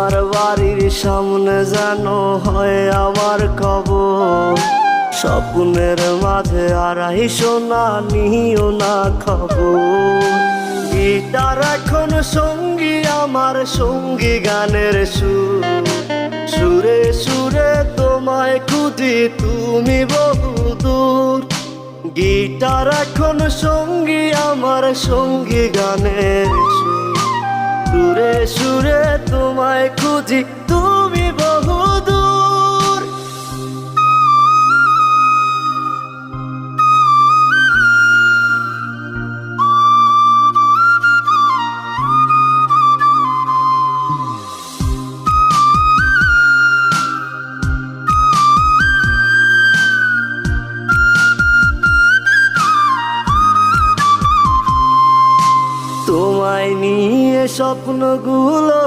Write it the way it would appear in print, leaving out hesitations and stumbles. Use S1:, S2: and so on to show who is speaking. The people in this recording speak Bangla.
S1: তোমার বাড়ির সামনে যেন হয় আমার কবর। স্বপ্নের মাঝে আড়াই সোনা নিও না খবর। গিটার এখন সঙ্গী আমার, সঙ্গী গানের সুর। সুরে সুরে তোমায় খুঁজি তুমি বহুদূর। গিটার এখন সঙ্গী আমার, সঙ্গী গানের সুর। সুরে সুরে তোমায় খুঁজি তুমি বহুদূর। তোমায় নিয়ে স্বপ্নগুলো